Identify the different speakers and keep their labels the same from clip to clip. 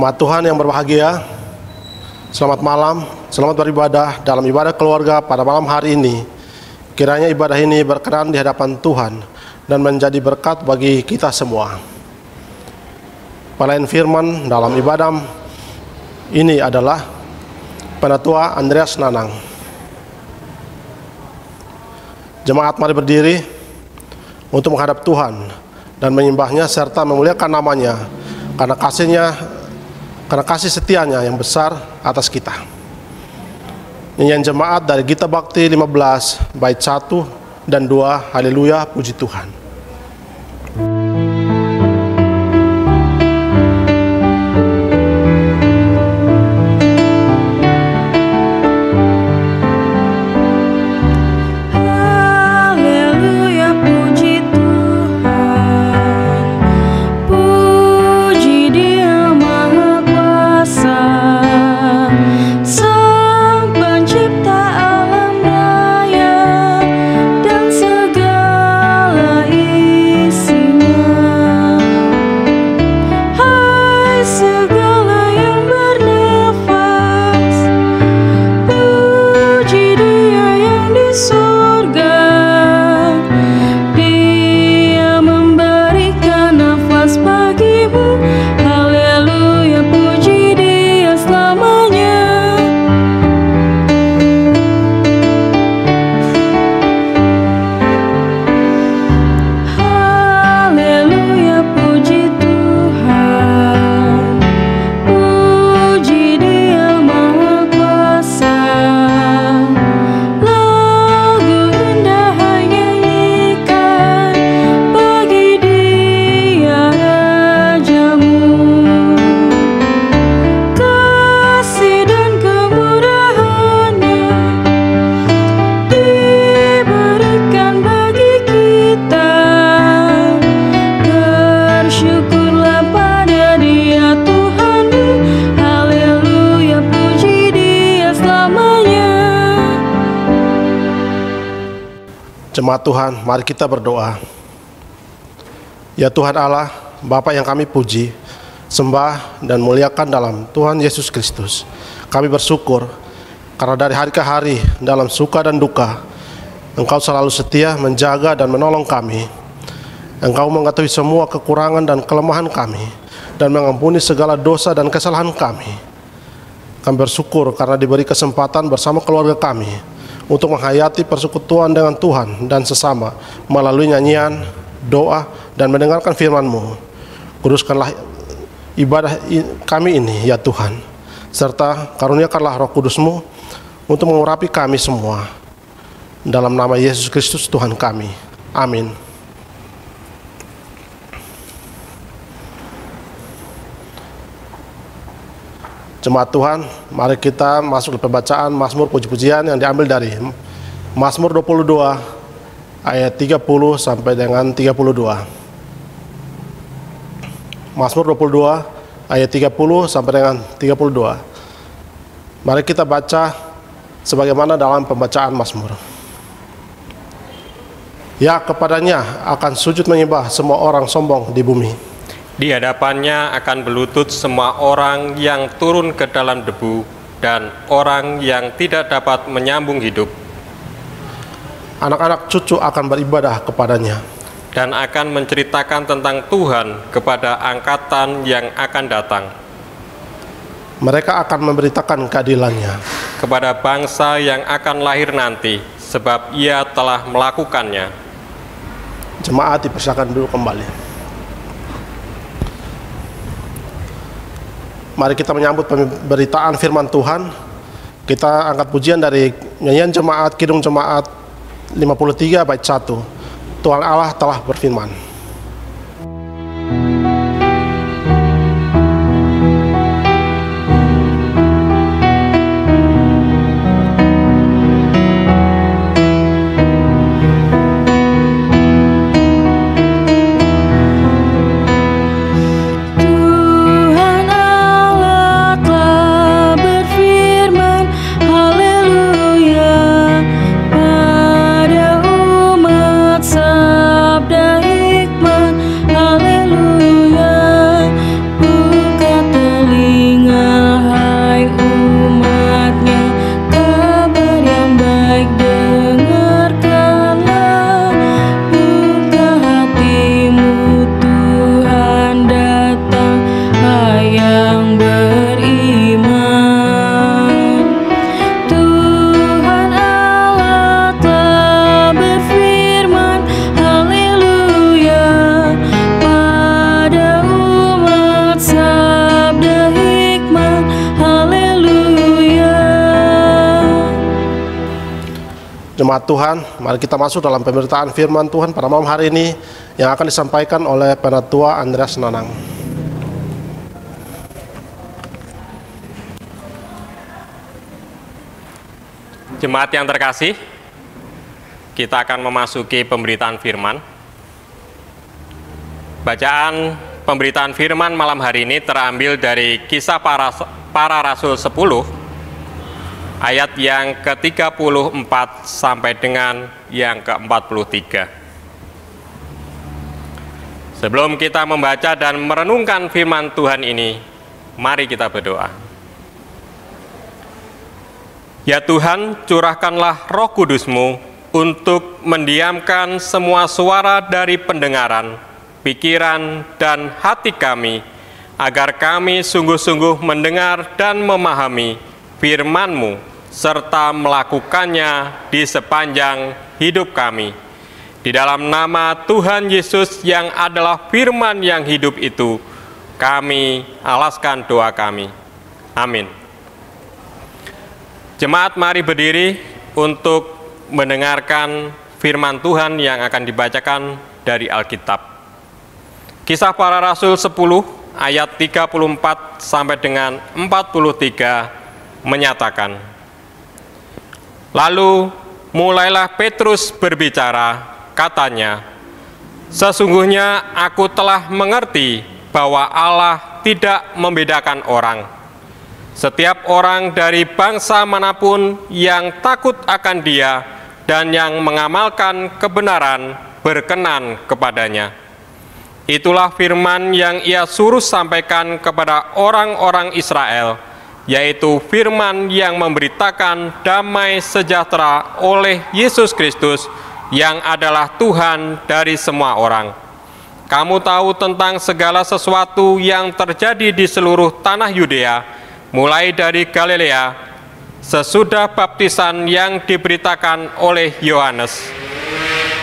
Speaker 1: Jemaat Tuhan yang berbahagia, selamat malam, selamat beribadah dalam ibadah keluarga pada malam hari ini. Kiranya ibadah ini berkenan di hadapan Tuhan dan menjadi berkat bagi kita semua. Pelayan firman dalam ibadah ini adalah Penatua Andreas Nanang. Jemaat mari berdiri untuk menghadap Tuhan dan menyembahnya serta memuliakan namanya karena kasih setianya yang besar atas kita. Nyanyian jemaat dari Gita Bakti 15 bait 1 dan 2, haleluya, puji Tuhan. Jemaat Tuhan, mari kita berdoa. Ya Tuhan Allah, Bapa yang kami puji, sembah dan muliakan dalam Tuhan Yesus Kristus. Kami bersyukur karena dari hari ke hari dalam suka dan duka Engkau selalu setia menjaga dan menolong kami. Engkau mengetahui semua kekurangan dan kelemahan kami dan mengampuni segala dosa dan kesalahan kami. Kami bersyukur karena diberi kesempatan bersama keluarga kami untuk menghayati persekutuan dengan Tuhan dan sesama melalui nyanyian, doa, dan mendengarkan firman-Mu. Kuduskanlah ibadah kami ini ya Tuhan, serta karuniakanlah Roh Kudus-Mu untuk mengurapi kami semua. Dalam nama Yesus Kristus Tuhan kami, amin. Jemaat Tuhan, mari kita masuk ke pembacaan Mazmur puji-pujian yang diambil dari Mazmur 22 ayat 30 sampai dengan 32. Mazmur 22 ayat 30 sampai dengan 32. Mari kita baca sebagaimana dalam pembacaan Mazmur. Ya, kepadanya akan sujud menyembah semua orang sombong di bumi.
Speaker 2: Di hadapannya akan berlutut semua orang yang turun ke dalam debu dan orang yang tidak dapat menyambung hidup.
Speaker 1: Anak-anak cucu akan beribadah kepadanya
Speaker 2: dan akan menceritakan tentang Tuhan kepada angkatan yang akan datang.
Speaker 1: Mereka akan memberitakan keadilannya
Speaker 2: kepada bangsa yang akan lahir nanti, sebab Ia telah melakukannya.
Speaker 1: Jemaat dipersilakan dulu kembali. Mari kita menyambut pemberitaan firman Tuhan. Kita angkat pujian dari nyanyian jemaat, Kidung Jemaat 53 bait 1. Tuhan Allah telah berfirman.
Speaker 3: Pada umat sabda
Speaker 1: Jemaat Tuhan, mari kita masuk dalam pemberitaan firman Tuhan pada malam hari ini yang akan disampaikan oleh Penatua Andreas Nanang.
Speaker 2: Jemaat yang terkasih, kita akan memasuki pemberitaan firman. Bacaan pemberitaan firman malam hari ini terambil dari Kisah Para Rasul 10, ayat yang ke-34 sampai dengan yang ke-43. Sebelum kita membaca dan merenungkan firman Tuhan ini, mari kita berdoa. Ya Tuhan, curahkanlah Roh Kudus-Mu untuk mendiamkan semua suara dari pendengaran, pikiran, dan hati kami, agar kami sungguh-sungguh mendengar dan memahami firman-Mu, serta melakukannya di sepanjang hidup kami. Di dalam nama Tuhan Yesus yang adalah firman yang hidup itu, kami alaskan doa kami. Amin. Jemaat, mari berdiri untuk mendengarkan firman Tuhan yang akan dibacakan dari Alkitab. Kisah Para Rasul 10 ayat 34 sampai dengan 43 menyatakan, lalu mulailah Petrus berbicara, katanya, sesungguhnya aku telah mengerti bahwa Allah tidak membedakan orang. Setiap orang dari bangsa manapun yang takut akan Dia dan yang mengamalkan kebenaran berkenan kepadanya. Itulah firman yang Ia suruh sampaikan kepada orang-orang Israel, yaitu firman yang memberitakan damai sejahtera oleh Yesus Kristus yang adalah Tuhan dari semua orang. Kamu tahu tentang segala sesuatu yang terjadi di seluruh tanah Yudea, mulai dari Galilea, sesudah baptisan yang diberitakan oleh Yohanes,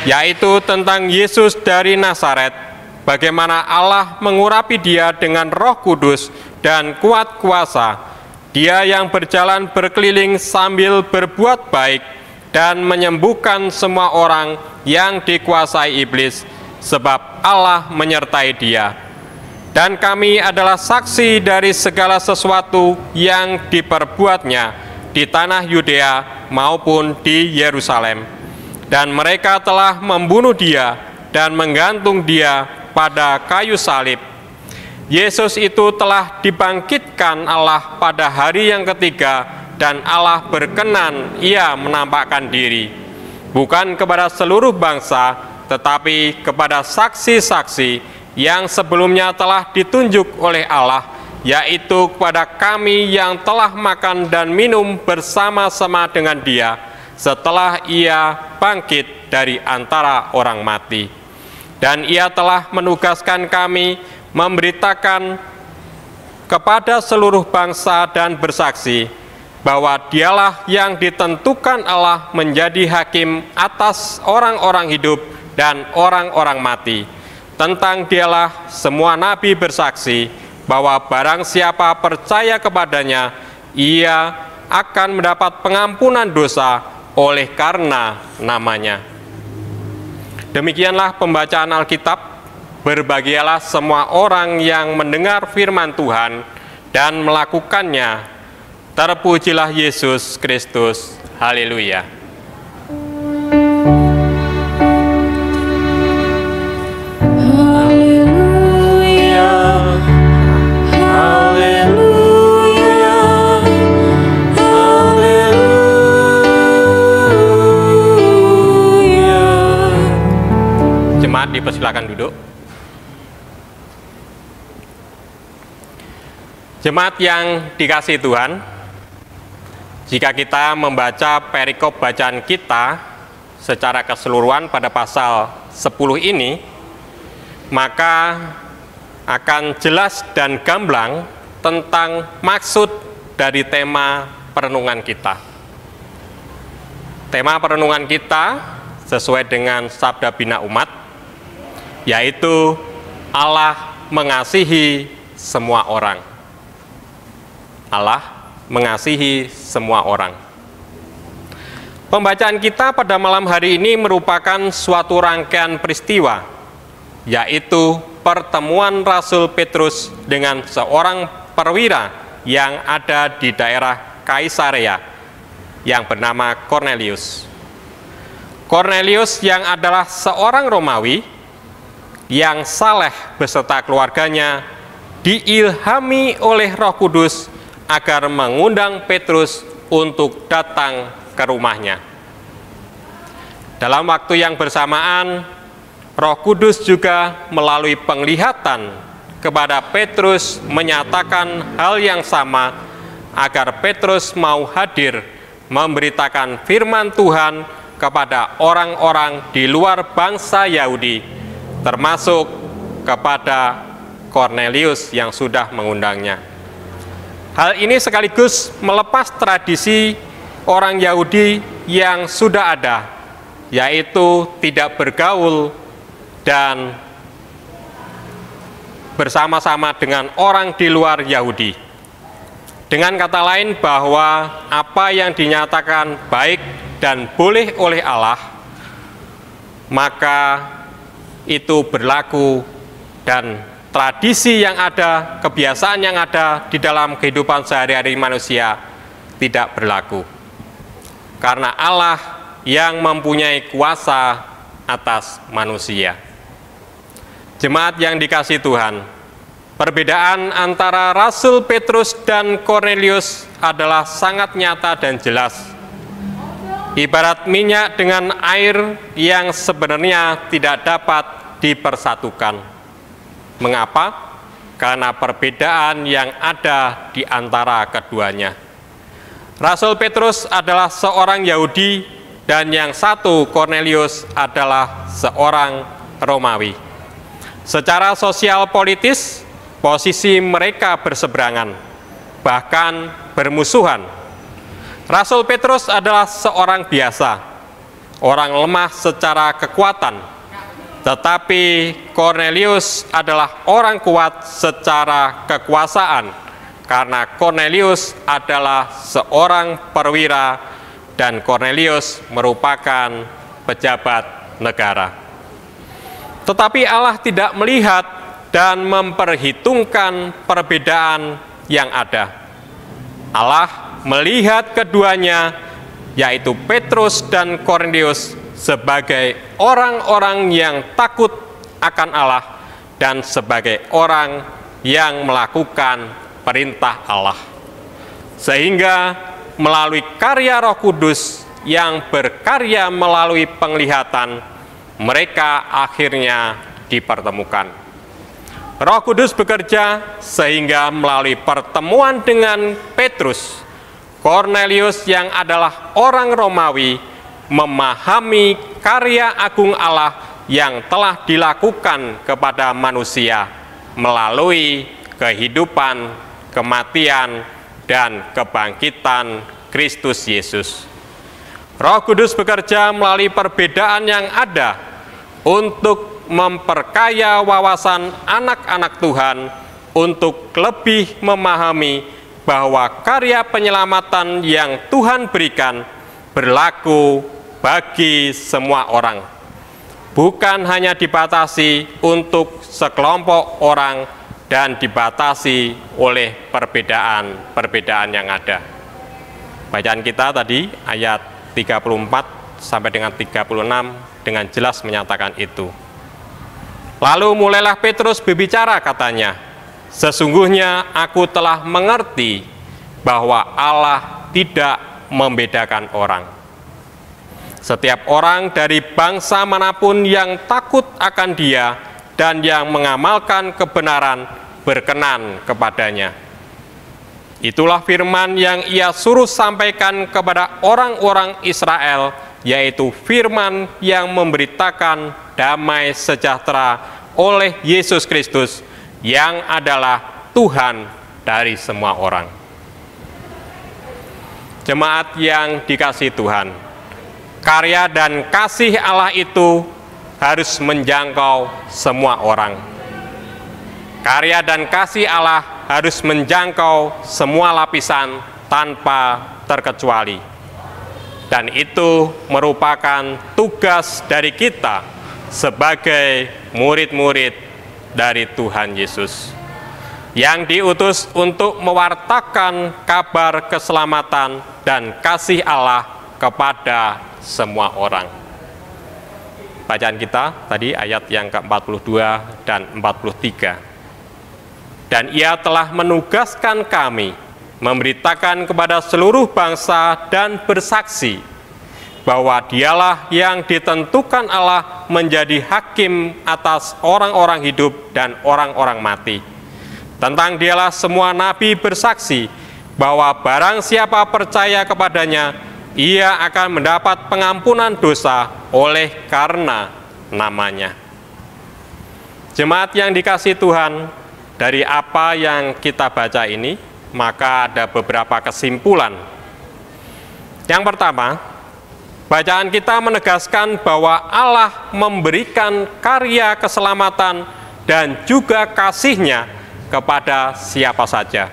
Speaker 2: yaitu tentang Yesus dari Nazaret, bagaimana Allah mengurapi Dia dengan Roh Kudus dan kuat kuasa, Dia yang berjalan berkeliling sambil berbuat baik dan menyembuhkan semua orang yang dikuasai iblis, sebab Allah menyertai Dia. Dan kami adalah saksi dari segala sesuatu yang diperbuatnya di tanah Yudea maupun di Yerusalem. Dan mereka telah membunuh Dia dan menggantung Dia pada kayu salib. Yesus itu telah dibangkitkan Allah pada hari yang ketiga, dan Allah berkenan Ia menampakkan diri, bukan kepada seluruh bangsa, tetapi kepada saksi-saksi yang sebelumnya telah ditunjuk oleh Allah, yaitu kepada kami yang telah makan dan minum bersama-sama dengan Dia setelah Ia bangkit dari antara orang mati. Dan Ia telah menugaskan kami memberitakan kepada seluruh bangsa dan bersaksi bahwa Dialah yang ditentukan Allah menjadi hakim atas orang-orang hidup dan orang-orang mati. Tentang Dialah semua nabi bersaksi bahwa barang siapa percaya kepadanya, ia akan mendapat pengampunan dosa oleh karena namanya. Demikianlah pembacaan Alkitab. Berbahagialah semua orang yang mendengar firman Tuhan dan melakukannya. Terpujilah Yesus Kristus. Haleluya.
Speaker 3: Haleluya. Haleluya. Haleluya.
Speaker 2: Jemaat dipersilakan duduk. Jemaat yang dikasihi Tuhan, jika kita membaca perikop bacaan kita secara keseluruhan pada pasal 10 ini, maka akan jelas dan gamblang tentang maksud dari tema perenungan kita. Tema perenungan kita sesuai dengan Sabda Bina Umat, yaitu Allah mengasihi semua orang. Allah mengasihi semua orang. Pembacaan kita pada malam hari ini merupakan suatu rangkaian peristiwa, yaitu pertemuan Rasul Petrus dengan seorang perwira yang ada di daerah Kaisarea yang bernama Kornelius. Kornelius yang adalah seorang Romawi yang saleh beserta keluarganya diilhami oleh Roh Kudus agar mengundang Petrus untuk datang ke rumahnya. Dalam waktu yang bersamaan, Roh Kudus juga melalui penglihatan kepada Petrus menyatakan hal yang sama agar Petrus mau hadir memberitakan firman Tuhan kepada orang-orang di luar bangsa Yahudi, termasuk kepada Kornelius yang sudah mengundangnya. Hal ini sekaligus melepas tradisi orang Yahudi yang sudah ada, yaitu tidak bergaul dan bersama-sama dengan orang di luar Yahudi. Dengan kata lain, bahwa apa yang dinyatakan baik dan boleh oleh Allah, maka itu berlaku, dan tradisi yang ada, kebiasaan yang ada di dalam kehidupan sehari-hari manusia tidak berlaku. Karena Allah yang mempunyai kuasa atas manusia. Jemaat yang dikasihi Tuhan, perbedaan antara Rasul Petrus dan Kornelius adalah sangat nyata dan jelas. Ibarat minyak dengan air yang sebenarnya tidak dapat dipersatukan. Mengapa? Karena perbedaan yang ada di antara keduanya. Rasul Petrus adalah seorang Yahudi dan yang satu Kornelius adalah seorang Romawi. Secara sosial politis, posisi mereka berseberangan, bahkan bermusuhan. Rasul Petrus adalah seorang biasa, orang lemah secara kekuatan. Tetapi Kornelius adalah orang kuat secara kekuasaan, karena Kornelius adalah seorang perwira dan Kornelius merupakan pejabat negara. Tetapi Allah tidak melihat dan memperhitungkan perbedaan yang ada. Allah melihat keduanya, yaitu Petrus dan Kornelius, sebagai orang-orang yang takut akan Allah dan sebagai orang yang melakukan perintah Allah. Sehingga melalui karya Roh Kudus yang berkarya melalui penglihatan, mereka akhirnya dipertemukan. Roh Kudus bekerja sehingga melalui pertemuan dengan Petrus, Kornelius yang adalah orang Romawi memahami karya agung Allah yang telah dilakukan kepada manusia melalui kehidupan, kematian, dan kebangkitan Kristus Yesus. Roh Kudus bekerja melalui perbedaan yang ada untuk memperkaya wawasan anak-anak Tuhan untuk lebih memahami bahwa karya penyelamatan yang Tuhan berikan berlaku bagi semua orang, bukan hanya dibatasi untuk sekelompok orang dan dibatasi oleh perbedaan-perbedaan yang ada. Bacaan kita tadi ayat 34 sampai dengan 36 dengan jelas menyatakan itu. Lalu mulailah Petrus berbicara, katanya, "Sesungguhnya aku telah mengerti bahwa Allah tidak membedakan orang. Setiap orang dari bangsa manapun yang takut akan Dia dan yang mengamalkan kebenaran berkenan kepadanya." Itulah firman yang Ia suruh sampaikan kepada orang-orang Israel, yaitu firman yang memberitakan damai sejahtera oleh Yesus Kristus, yang adalah Tuhan dari semua orang. Jemaat yang dikasihi Tuhan, karya dan kasih Allah itu harus menjangkau semua orang. Karya dan kasih Allah harus menjangkau semua lapisan tanpa terkecuali. Dan itu merupakan tugas dari kita sebagai murid-murid dari Tuhan Yesus yang diutus untuk mewartakan kabar keselamatan dan kasih Allah kepada semua orang. Bacaan kita tadi ayat yang ke-42 dan 43. Dan ia telah menugaskan kami memberitakan kepada seluruh bangsa dan bersaksi bahwa dialah yang ditentukan Allah menjadi hakim atas orang-orang hidup dan orang-orang mati. Tentang dialah semua nabi bersaksi bahwa barang siapa percaya kepadanya, ia akan mendapat pengampunan dosa oleh karena namanya. Jemaat yang dikasihi Tuhan, dari apa yang kita baca ini, maka ada beberapa kesimpulan. Yang pertama, bacaan kita menegaskan bahwa Allah memberikan karya keselamatan dan juga kasih-Nya kepada siapa saja.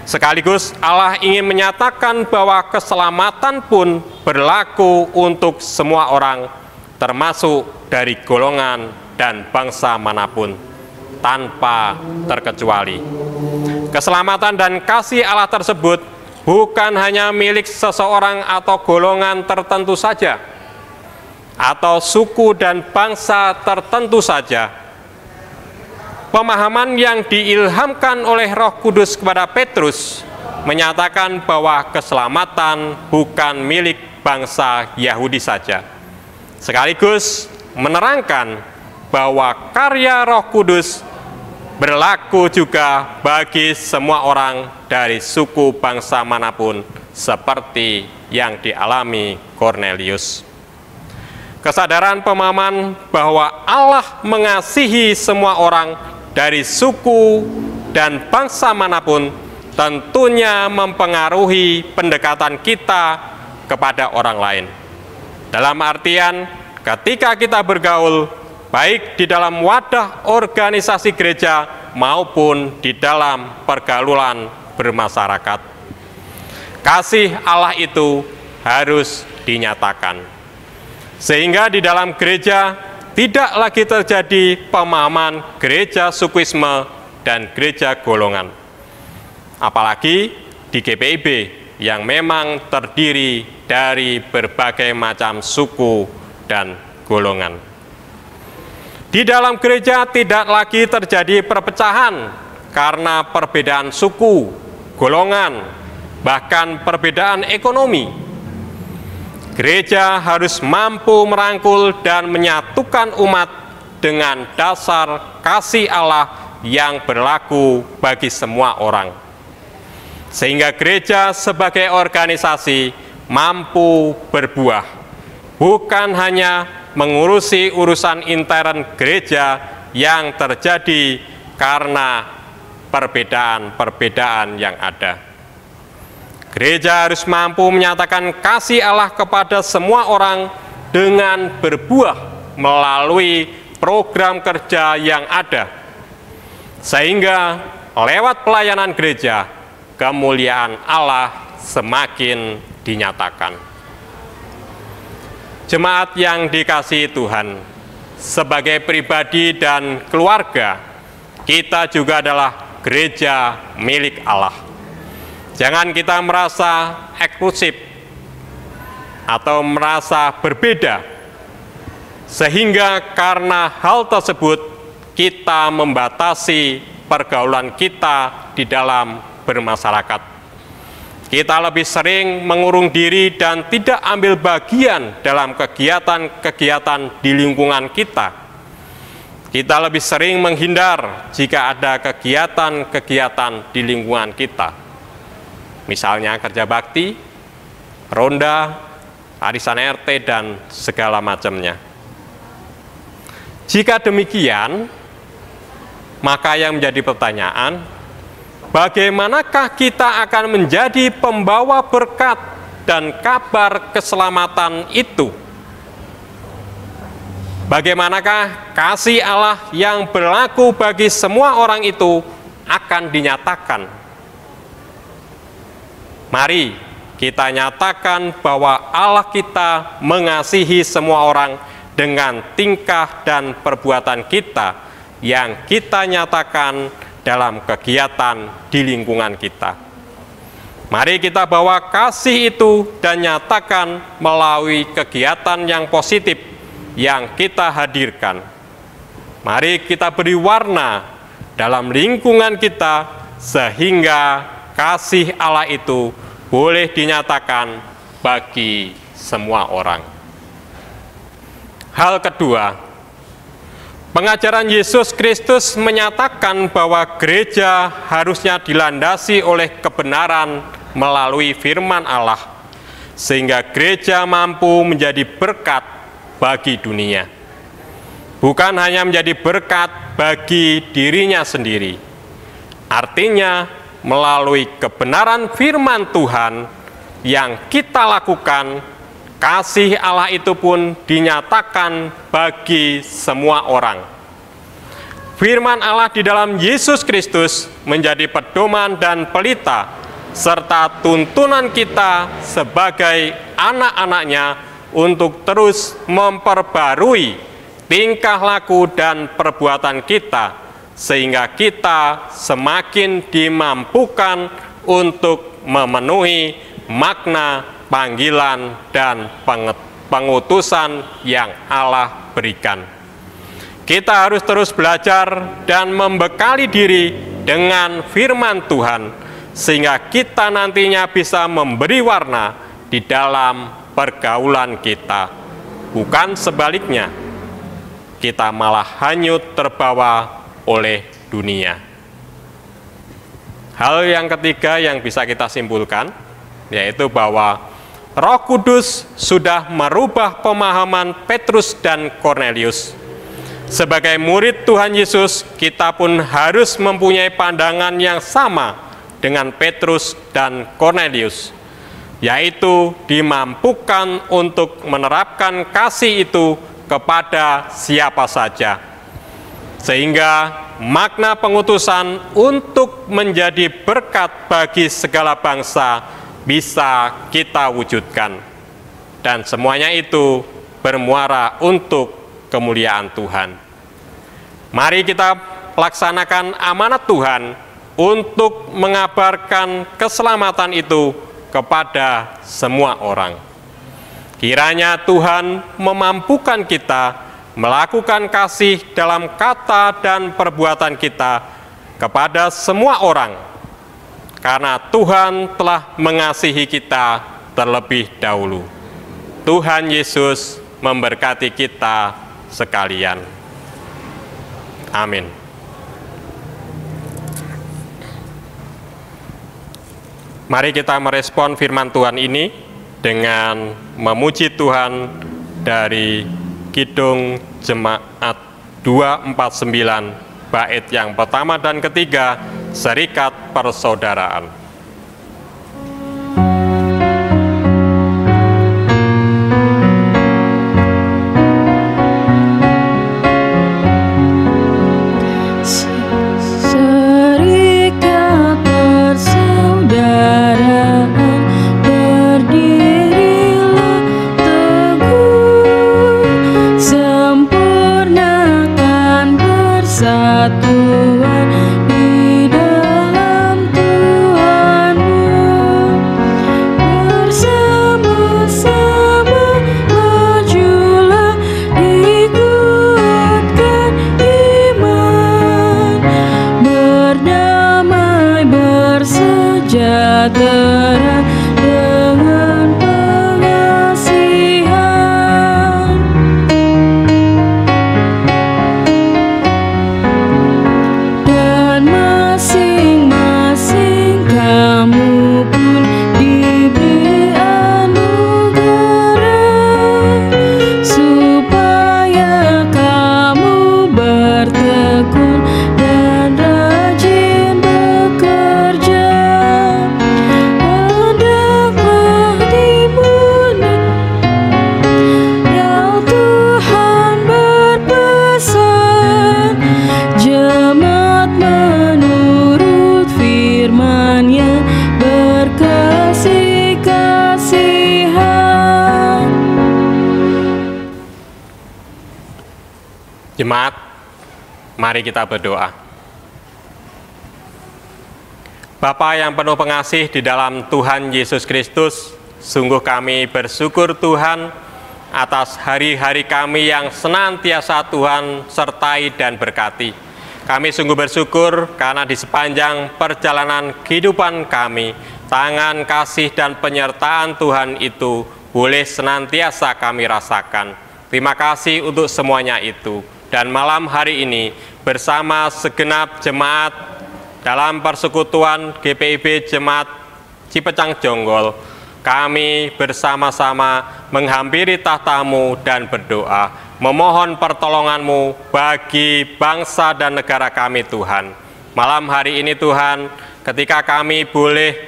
Speaker 2: Sekaligus Allah ingin menyatakan bahwa keselamatan pun berlaku untuk semua orang, termasuk dari golongan dan bangsa manapun, tanpa terkecuali. Keselamatan dan kasih Allah tersebut bukan hanya milik seseorang atau golongan tertentu saja, atau suku dan bangsa tertentu saja. Pemahaman yang diilhamkan oleh Roh Kudus kepada Petrus menyatakan bahwa keselamatan bukan milik bangsa Yahudi saja, sekaligus menerangkan bahwa karya Roh Kudus berlaku juga bagi semua orang dari suku bangsa manapun, seperti yang dialami Cornelius. Kesadaran pemahaman bahwa Allah mengasihi semua orang dari suku dan bangsa manapun tentunya mempengaruhi pendekatan kita kepada orang lain. Dalam artian, ketika kita bergaul, baik di dalam wadah organisasi gereja maupun di dalam pergaulan bermasyarakat, kasih Allah itu harus dinyatakan. Sehingga di dalam gereja tidak lagi terjadi pemahaman gereja sukuisme dan gereja golongan. Apalagi di GPIB yang memang terdiri dari berbagai macam suku dan golongan. Di dalam gereja tidak lagi terjadi perpecahan karena perbedaan suku, golongan, bahkan perbedaan ekonomi. Gereja harus mampu merangkul dan menyatukan umat dengan dasar kasih Allah yang berlaku bagi semua orang. Sehingga gereja sebagai organisasi mampu berbuah, bukan hanya mengurusi urusan intern gereja yang terjadi karena perbedaan-perbedaan yang ada. Gereja harus mampu menyatakan kasih Allah kepada semua orang dengan berbuah melalui program kerja yang ada, sehingga lewat pelayanan gereja, kemuliaan Allah semakin dinyatakan. Jemaat yang dikasihi Tuhan, sebagai pribadi dan keluarga, kita juga adalah gereja milik Allah. Jangan kita merasa eksklusif atau merasa berbeda, sehingga karena hal tersebut kita membatasi pergaulan kita di dalam bermasyarakat. Kita lebih sering mengurung diri dan tidak ambil bagian dalam kegiatan-kegiatan di lingkungan kita. Kita lebih sering menghindar jika ada kegiatan-kegiatan di lingkungan kita. Misalnya kerja bakti, ronda, arisan RT, dan segala macamnya. Jika demikian, maka yang menjadi pertanyaan, bagaimanakah kita akan menjadi pembawa berkat dan kabar keselamatan itu? Bagaimanakah kasih Allah yang berlaku bagi semua orang itu akan dinyatakan? Mari kita nyatakan bahwa Allah kita mengasihi semua orang dengan tingkah dan perbuatan kita yang kita nyatakan dalam kegiatan di lingkungan kita. Mari kita bawa kasih itu dan nyatakan melalui kegiatan yang positif yang kita hadirkan. Mari kita beri warna dalam lingkungan kita sehingga kasih Allah itu boleh dinyatakan bagi semua orang. Hal kedua, pengajaran Yesus Kristus menyatakan bahwa gereja harusnya dilandasi oleh kebenaran melalui firman Allah, sehingga gereja mampu menjadi berkat bagi dunia. Bukan hanya menjadi berkat bagi dirinya sendiri. Artinya, melalui kebenaran firman Tuhan yang kita lakukan, kasih Allah itu pun dinyatakan bagi semua orang. Firman Allah di dalam Yesus Kristus menjadi pedoman dan pelita, serta tuntunan kita sebagai anak-anaknya untuk terus memperbarui tingkah laku dan perbuatan kita, sehingga kita semakin dimampukan untuk memenuhi makna panggilan dan pengutusan yang Allah berikan. Kita harus terus belajar dan membekali diri dengan firman Tuhan, sehingga kita nantinya bisa memberi warna di dalam pergaulan kita. Bukan sebaliknya, kita malah hanyut terbawa oleh dunia. Hal yang ketiga yang bisa kita simpulkan, yaitu bahwa Roh Kudus sudah merubah pemahaman Petrus dan Kornelius. Sebagai murid Tuhan Yesus, kita pun harus mempunyai pandangan yang sama dengan Petrus dan Kornelius, yaitu dimampukan untuk menerapkan kasih itu kepada siapa saja, sehingga makna pengutusan untuk menjadi berkat bagi segala bangsa bisa kita wujudkan, dan semuanya itu bermuara untuk kemuliaan Tuhan. Mari kita laksanakan amanat Tuhan untuk mengabarkan keselamatan itu kepada semua orang. Kiranya Tuhan memampukan kita melakukan kasih dalam kata dan perbuatan kita kepada semua orang, karena Tuhan telah mengasihi kita terlebih dahulu. Tuhan Yesus memberkati kita sekalian. Amin. Mari kita merespon firman Tuhan ini dengan memuji Tuhan dari Kidung Jemaat 249, bait yang pertama dan ketiga, Serikat Persaudaraan.
Speaker 3: Serikat persaudaraan, berdirilah teguh, sempurnakan persatuan di dalam Tuhan.
Speaker 2: Jemaat, mari kita berdoa. Bapa yang penuh pengasih di dalam Tuhan Yesus Kristus, sungguh kami bersyukur Tuhan atas hari-hari kami yang senantiasa Tuhan sertai dan berkati. Kami sungguh bersyukur karena di sepanjang perjalanan kehidupan kami, tangan kasih dan penyertaan Tuhan itu boleh senantiasa kami rasakan. Terima kasih untuk semuanya itu. Dan malam hari ini bersama segenap jemaat dalam persekutuan GPIB Jemaat Cipecang Jonggol, kami bersama-sama menghampiri tahta-Mu dan berdoa, memohon pertolongan-Mu bagi bangsa dan negara kami Tuhan. Malam hari ini Tuhan, ketika kami boleh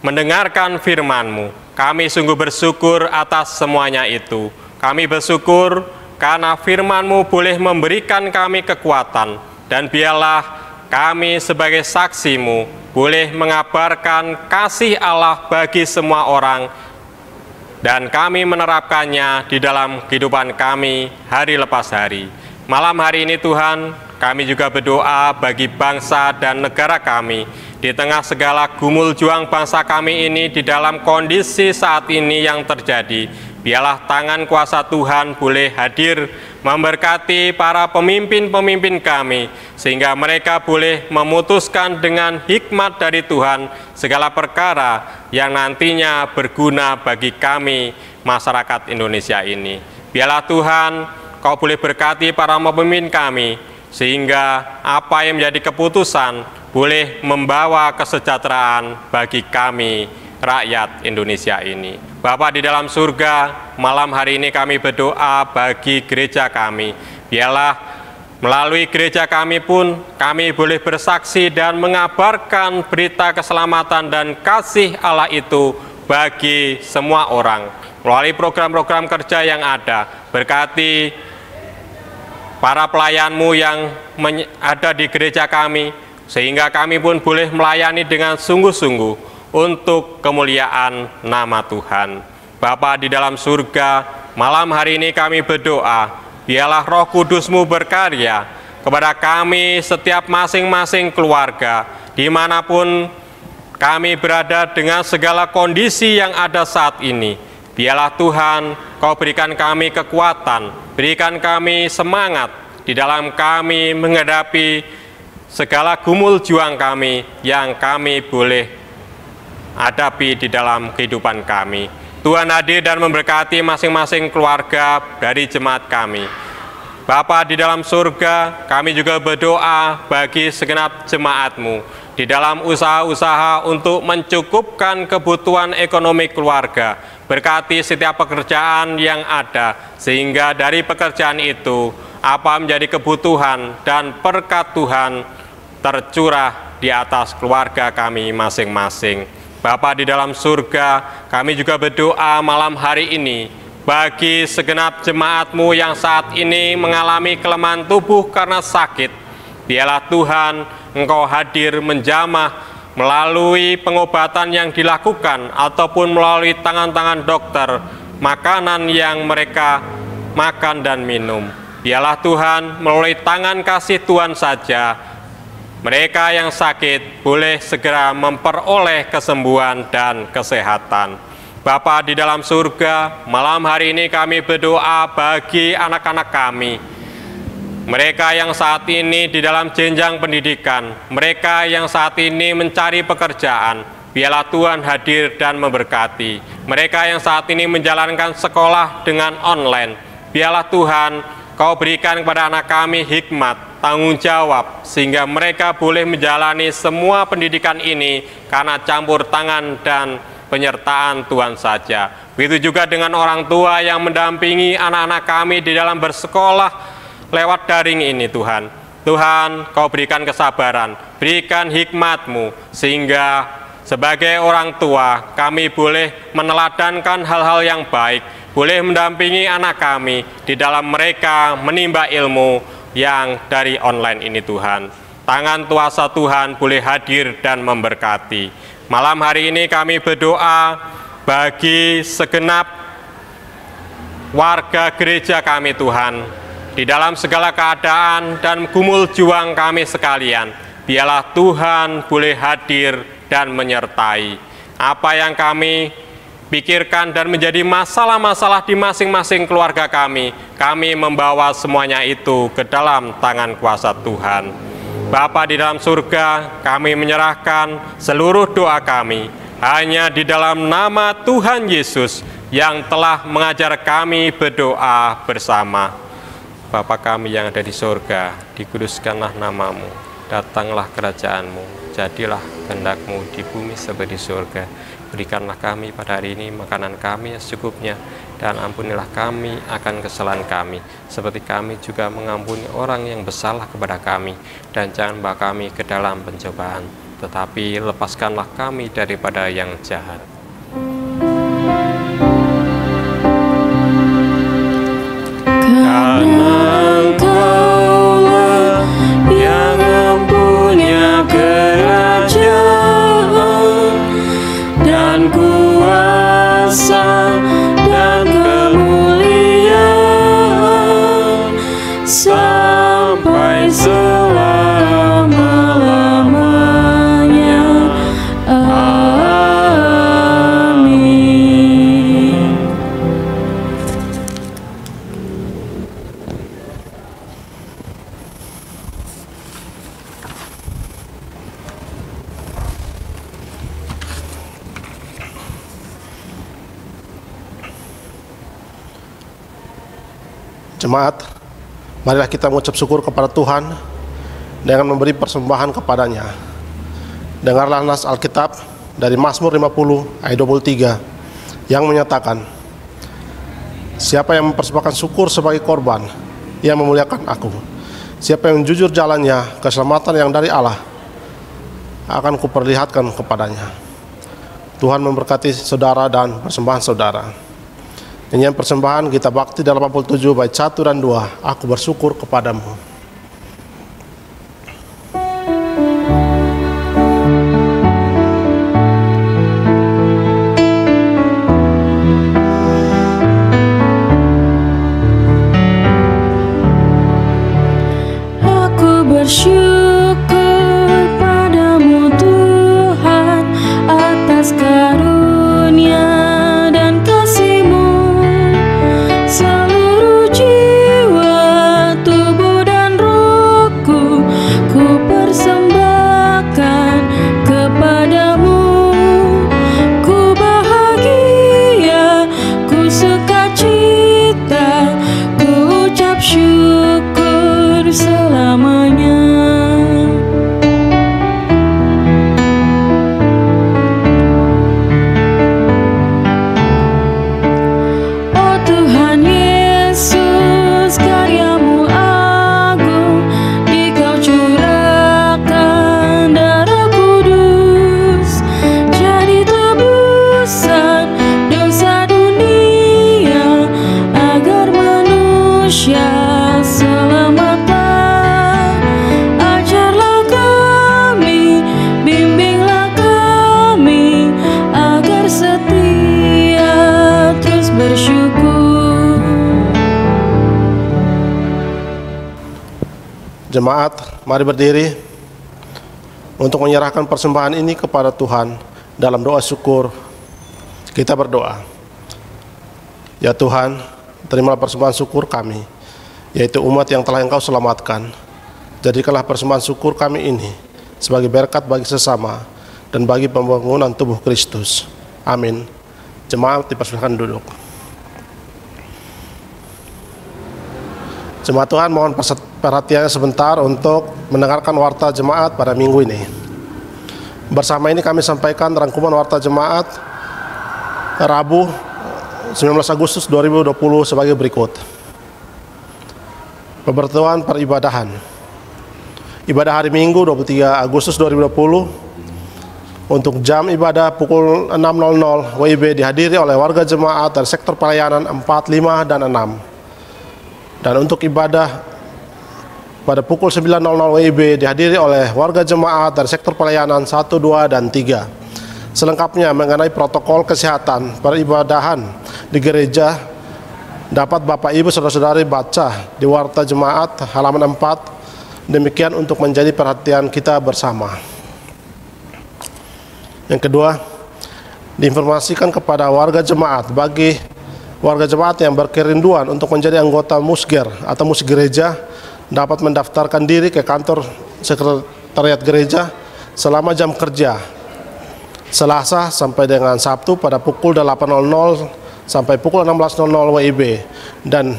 Speaker 2: mendengarkan firman-Mu, kami sungguh bersyukur atas semuanya itu. Kami bersyukur karena firman-Mu boleh memberikan kami kekuatan, dan biarlah kami sebagai saksi-Mu boleh mengabarkan kasih Allah bagi semua orang, dan kami menerapkannya di dalam kehidupan kami hari lepas hari. Malam hari ini Tuhan, kami juga berdoa bagi bangsa dan negara kami. Di tengah segala gumul juang bangsa kami ini di dalam kondisi saat ini yang terjadi, biarlah tangan kuasa Tuhan boleh hadir memberkati para pemimpin-pemimpin kami, sehingga mereka boleh memutuskan dengan hikmat dari Tuhan segala perkara yang nantinya berguna bagi kami, masyarakat Indonesia ini. Biarlah Tuhan, Kau boleh berkati para pemimpin kami, sehingga apa yang menjadi keputusan boleh membawa kesejahteraan bagi kami, rakyat Indonesia ini. Bapa di dalam surga, malam hari ini kami berdoa bagi gereja kami. Biarlah melalui gereja kami pun kami boleh bersaksi dan mengabarkan berita keselamatan dan kasih Allah itu bagi semua orang. Melalui program-program kerja yang ada, berkati para pelayan-Mu yang ada di gereja kami, sehingga kami pun boleh melayani dengan sungguh-sungguh untuk kemuliaan nama Tuhan. Bapa di dalam surga, malam hari ini kami berdoa, biarlah Roh Kudus-Mu berkarya kepada kami setiap masing-masing keluarga, dimanapun kami berada dengan segala kondisi yang ada saat ini. Biarlah Tuhan, Kau berikan kami kekuatan, berikan kami semangat di dalam kami menghadapi segala gumul juang kami yang kami boleh hadapi di dalam kehidupan kami. Tuhan hadir dan memberkati masing-masing keluarga dari jemaat kami. Bapa di dalam surga, kami juga berdoa bagi segenap jemaat-Mu di dalam usaha-usaha untuk mencukupkan kebutuhan ekonomi keluarga. Berkati setiap pekerjaan yang ada, sehingga dari pekerjaan itu apa menjadi kebutuhan dan berkat Tuhan tercurah di atas keluarga kami masing-masing. Bapa di dalam surga, kami juga berdoa malam hari ini bagi segenap jemaat-Mu yang saat ini mengalami kelemahan tubuh karena sakit. Biarlah Tuhan, Engkau hadir menjamah melalui pengobatan yang dilakukan ataupun melalui tangan-tangan dokter, makanan yang mereka makan dan minum. Biarlah Tuhan, melalui tangan kasih Tuhan saja, mereka yang sakit boleh segera memperoleh kesembuhan dan kesehatan. Bapa di dalam surga, malam hari ini kami berdoa bagi anak-anak kami. Mereka yang saat ini di dalam jenjang pendidikan, mereka yang saat ini mencari pekerjaan, biarlah Tuhan hadir dan memberkati. Mereka yang saat ini menjalankan sekolah dengan online, biarlah Tuhan, Kau berikan kepada anak kami hikmat, tanggung jawab, sehingga mereka boleh menjalani semua pendidikan ini karena campur tangan dan penyertaan Tuhan saja. Begitu juga dengan orang tua yang mendampingi anak-anak kami di dalam bersekolah lewat daring ini Tuhan. Tuhan, Kau berikan kesabaran, berikan hikmat-Mu, sehingga sebagai orang tua kami boleh meneladankan hal-hal yang baik, boleh mendampingi anak kami di dalam mereka menimba ilmu yang dari online ini Tuhan. Tangan kuasa Tuhan boleh hadir dan memberkati. Malam hari ini kami berdoa bagi segenap warga gereja kami Tuhan. Di dalam segala keadaan dan gumul juang kami sekalian, biarlah Tuhan boleh hadir dan menyertai apa yang kami pikirkan dan menjadi masalah-masalah di masing-masing keluarga kami. Kami membawa semuanya itu ke dalam tangan kuasa Tuhan. Bapa di dalam surga, kami menyerahkan seluruh doa kami hanya di dalam nama Tuhan Yesus yang telah mengajar kami berdoa bersama. Bapa kami yang ada di surga, dikuduskanlah namamu, datanglah kerajaanmu, jadilah kehendak-mu di bumi seperti di surga. Berikanlah kami pada hari ini makanan kami yang secukupnya, dan ampunilah kami akan kesalahan kami, seperti kami juga mengampuni orang yang bersalah kepada kami. Dan jangan bawa kami ke dalam pencobaan, tetapi lepaskanlah kami daripada yang jahat. Karena Engkaulah yang mempunyai kerajaan dan kuasa dan kemuliaan sampai selama-lamanya. Amin.
Speaker 1: Jemaat, marilah kita mengucap syukur kepada Tuhan dengan memberi persembahan kepadanya. Dengarlah nas Alkitab dari Mazmur 50 ayat 23 yang menyatakan, siapa yang mempersembahkan syukur sebagai korban, ia memuliakan aku. Siapa yang jujur jalannya, keselamatan yang dari Allah akan kuperlihatkan kepadanya. Tuhan memberkati saudara dan persembahan saudara. Nyanyian persembahan kita bakti dalam 87 bait 1 dan 2, aku bersyukur kepadamu.
Speaker 3: Aku bersyukur padamu Tuhan atas karunia dan kasih-Mu. Seluruh jiwa, tubuh dan rohku ku persembahkan kepadamu. Ku bahagia, ku sukacita, ku ucap syukur selamanya. Oh Tuhan Yesus, karya-Mu agung, di Kau curahkan darah kudus, jadi tebusan dosa dunia, agar manusia selamatkan. Ajarlah kami, bimbinglah kami, agar setia terus bersyukur.
Speaker 1: Jemaat, mari berdiri untuk menyerahkan persembahan ini kepada Tuhan. Dalam doa syukur kita berdoa. Ya Tuhan, terimalah persembahan syukur kami, yaitu umat yang telah Engkau selamatkan. Jadikanlah persembahan syukur kami ini sebagai berkat bagi sesama dan bagi pembangunan tubuh Kristus. Amin. Jemaat dipersilakan duduk. Jemaat Tuhan, mohon perhatiannya sebentar untuk mendengarkan warta jemaat pada minggu ini. Bersama ini kami sampaikan rangkuman warta jemaat Rabu 19 Agustus 2020 sebagai berikut. Pemberitahuan peribadahan. Ibadah hari Minggu 23 Agustus 2020 untuk jam ibadah pukul 6.00 WIB dihadiri oleh warga jemaat dari sektor pelayanan 4, 5, dan 6. Dan untuk ibadah pada pukul 9.00 WIB dihadiri oleh warga jemaat dari sektor pelayanan 1, 2, dan 3. Selengkapnya mengenai protokol kesehatan peribadahan di gereja dapat Bapak Ibu Saudara-saudari baca di Warta Jemaat halaman 4. Demikian untuk menjadi perhatian kita bersama. Yang kedua, diinformasikan kepada warga jemaat, bagi warga jemaat yang berkerinduan untuk menjadi anggota musger atau musik gereja, dapat mendaftarkan diri ke kantor sekretariat gereja selama jam kerja Selasa sampai dengan Sabtu pada pukul 8.00 sampai pukul 16.00 WIB, dan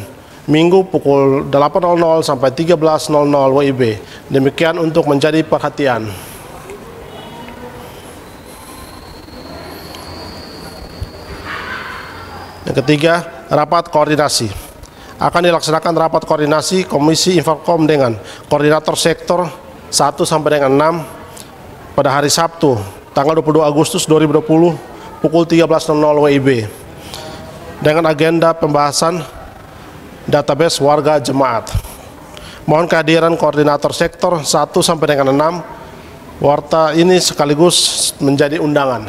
Speaker 1: Minggu pukul 8.00 sampai 13.00 WIB. Demikian untuk menjadi perhatian. Yang ketiga, rapat koordinasi. Akan dilaksanakan rapat koordinasi Komisi Infokom dengan koordinator sektor 1 sampai dengan 6 pada hari Sabtu, tanggal 22 Agustus 2020 pukul 13.00 WIB dengan agenda pembahasan database warga jemaat. Mohon kehadiran koordinator sektor 1 sampai dengan 6. Warta ini sekaligus menjadi undangan.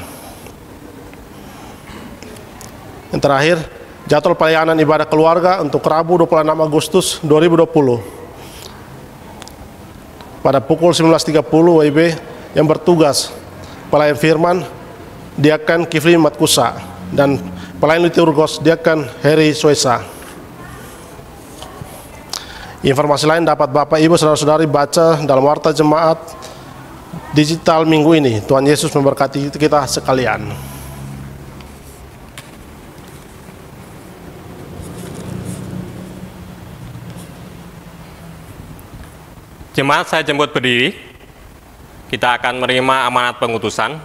Speaker 1: Yang terakhir, jadwal pelayanan ibadah keluarga untuk Rabu 26 Agustus 2020 pada pukul 19.30 WIB. Yang bertugas pelayan firman Diaken Kifli Matkusa dan pelayan liturgos Diaken Heri Swesa. Informasi lain dapat Bapak Ibu Saudara-saudari baca dalam Warta Jemaat digital minggu ini. Tuhan Yesus memberkati kita sekalian.
Speaker 2: Jemaat saya jemput berdiri. Kita akan menerima amanat pengutusan.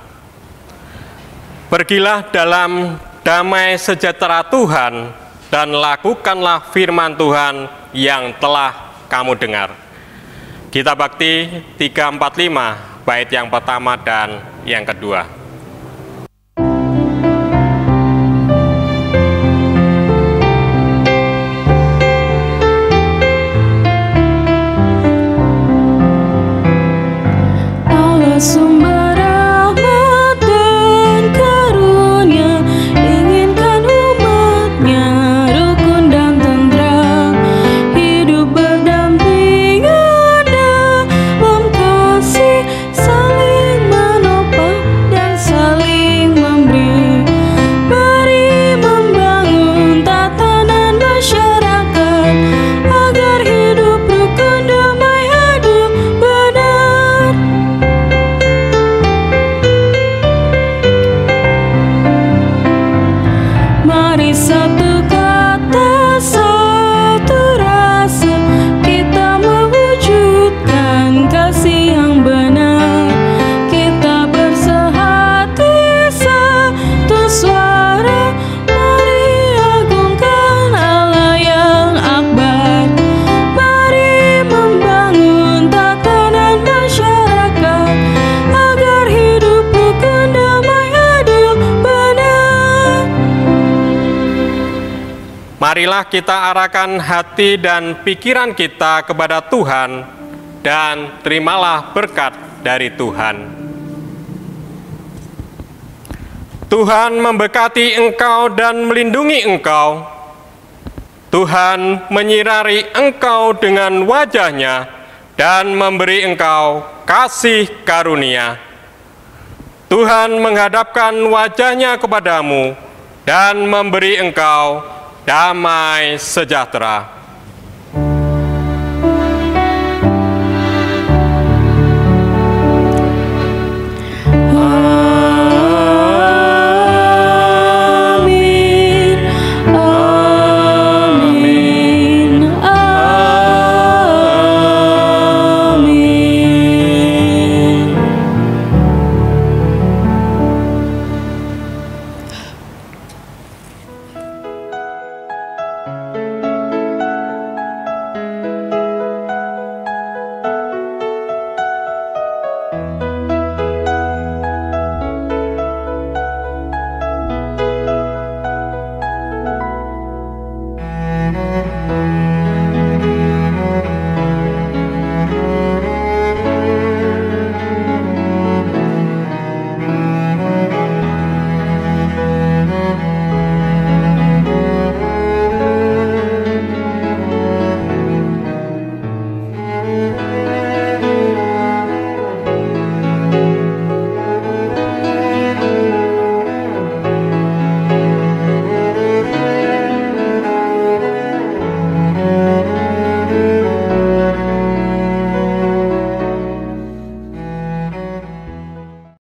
Speaker 2: Pergilah dalam damai sejahtera Tuhan dan lakukanlah firman Tuhan yang telah kamu dengar. Kitab Bakti 345 bait yang pertama dan yang kedua.
Speaker 3: Sumber rahmat dan karunia, inginkan umatnya rukun dan tentram, hidup berdampingan dalam kasih, saling menopang dan saling memberi. Mari membangun tatanan masyarakat agar hidup rukun, damai, adil, benar. Mari satu kata, satu rasa, kita mewujudkan kasih yang benar. Kita bersehati, satu suara, mari agungkan Allah yang akbar. Mari membangun tatanan masyarakat agar hidup rukun, damai, adil, benar.
Speaker 2: Marilah kita arahkan hati dan pikiran kita kepada Tuhan dan terimalah berkat dari Tuhan. Tuhan memberkati engkau dan melindungi engkau. Tuhan menyinari engkau dengan wajah-Nya dan memberi engkau kasih karunia. Tuhan menghadapkan wajah-Nya kepadamu dan memberi engkau damai sejahtera.